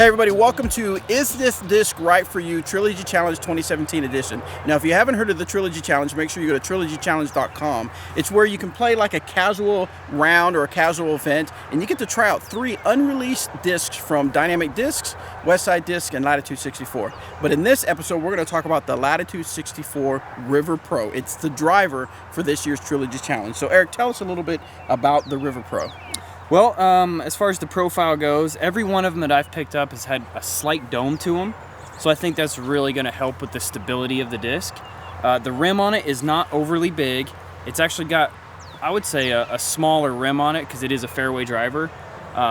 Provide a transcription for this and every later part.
Hey everybody, welcome to Is This Disc Right For You Trilogy Challenge 2017 edition. Now if you haven't heard of the Trilogy Challenge, make sure you go to trilogychallenge.com. It's where you can play like a casual round or a casual event, and you get to try out 3 unreleased discs from Dynamic Discs, Westside Disc, and Latitude 64. But in this episode, we're going to talk about the Latitude 64 River Pro. It's the driver for this year's Trilogy Challenge. So Eric, tell us a little bit about the River Pro. Well, as far as the profile goes, every one of them that I've picked up has had a slight dome to them, so I think that's really going to help with the stability of the disc. The rim on it is not overly big. It's actually got, I would say, a smaller rim on it because it is a fairway driver,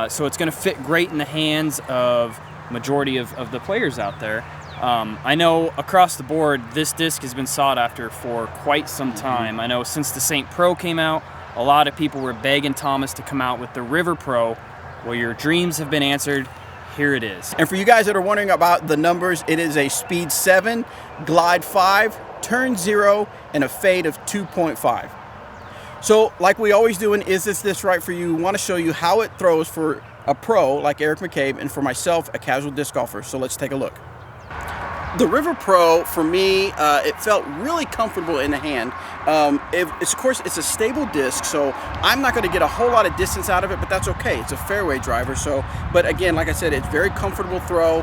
so it's going to fit great in the hands of majority of the players out there. I know across the board, this disc has been sought after for quite some time. I know since the St. Pro came out, a lot of people were begging Thomas to come out with the River Pro. Well, your dreams have been answered. Here it is. And for you guys that are wondering about the numbers, it is a speed 7, glide 5, turn 0, and a fade of 2.5. So like we always do in Is This Disc Right For You, we want to show you how it throws for a pro like Eric McCabe and for myself, a casual disc golfer. So let's take a look. The River Pro, for me, it felt really comfortable in the hand. Of course, it's a stable disc, so I'm not going to get a whole lot of distance out of it, but that's okay. It's a fairway driver, but again, like I said, it's very comfortable throw,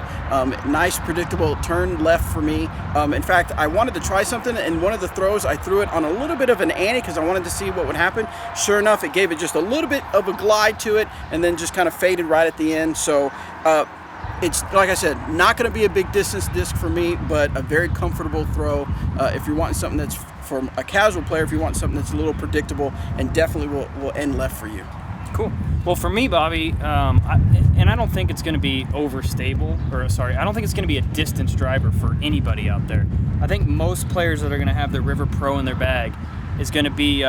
nice, predictable turn left for me. In fact, I wanted to try something, and one of the throws, I threw it on a little bit of an ante because I wanted to see what would happen. Sure enough, it gave it just a little bit of a glide to it, and then just kind of faded right at the end. So, it's, like I said, not going to be a big distance disc for me, but a very comfortable throw if you're wanting something that's from a casual player, if you want something that's a little predictable, and definitely will end left for you. Cool. Well, for me, Bobby, I don't think it's going to be overstable, I don't think it's going to be a distance driver for anybody out there. I think most players that are going to have the River Pro in their bag is going to be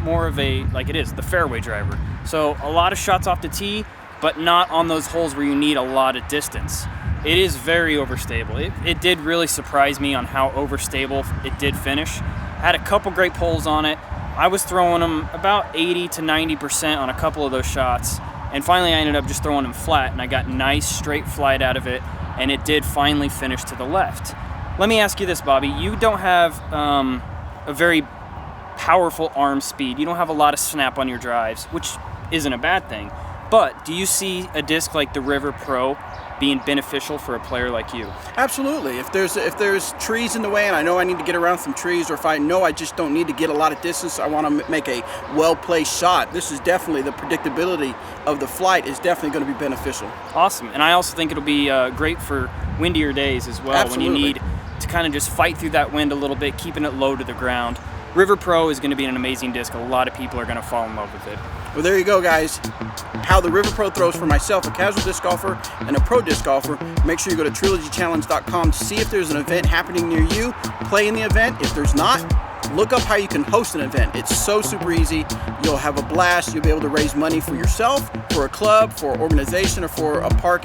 more of a, like it is, the fairway driver. So a lot of shots off the tee, but not on those holes where you need a lot of distance. It is very overstable. It did really surprise me on how overstable it did finish. Had a couple great pulls on it. I was throwing them about 80 to 90% on a couple of those shots, and finally I ended up just throwing them flat, and I got nice straight flight out of it, and it did finally finish to the left. Let me ask you this, Bobby. You don't have a very powerful arm speed. You don't have a lot of snap on your drives, which isn't a bad thing. But do you see a disc like the River Pro being beneficial for a player like you? Absolutely. If there's trees in the way and I know I need to get around some trees, or if I know I just don't need to get a lot of distance, I want to make a well-placed shot, this is definitely, the predictability of the flight is definitely going to be beneficial. Awesome. And I also think it'll be great for windier days as well. Absolutely. When you need to kind of just fight through that wind a little bit, keeping it low to the ground. River Pro is going to be an amazing disc. A lot of people are going to fall in love with it. Well, there you go, guys. How the River Pro throws for myself, a casual disc golfer and a pro disc golfer. Make sure you go to trilogychallenge.com to see if there's an event happening near you. Play in the event. If there's not, look up how you can host an event. It's so super easy. You'll have a blast. You'll be able to raise money for yourself, for a club, for an organization, or for a park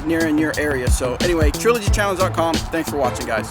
near in your area. So anyway, trilogychallenge.com. Thanks for watching, guys.